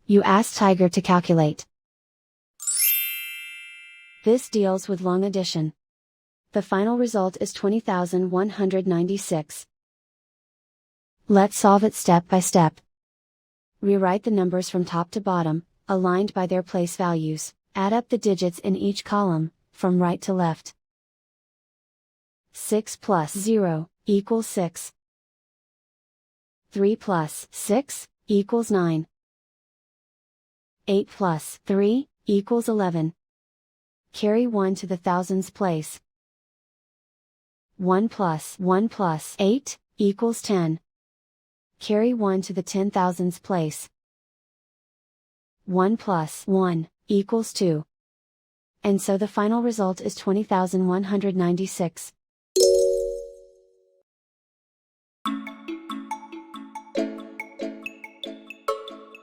You ask Tiger to calculate. This deals with long addition. The final result is 20,196. Let's solve it step by step. Rewrite the numbers from top to bottom, aligned by their place values. Add up the digits in each column, from right to left. 6 plus 0 equals 6. 3 plus 6 equals 9. 8 plus 3 equals 11. Carry 1 to the thousands place. 1 plus 8 equals 10. Carry 1 to the 10,000s place. 1 plus 1 equals 2. And so the final result is 20,196.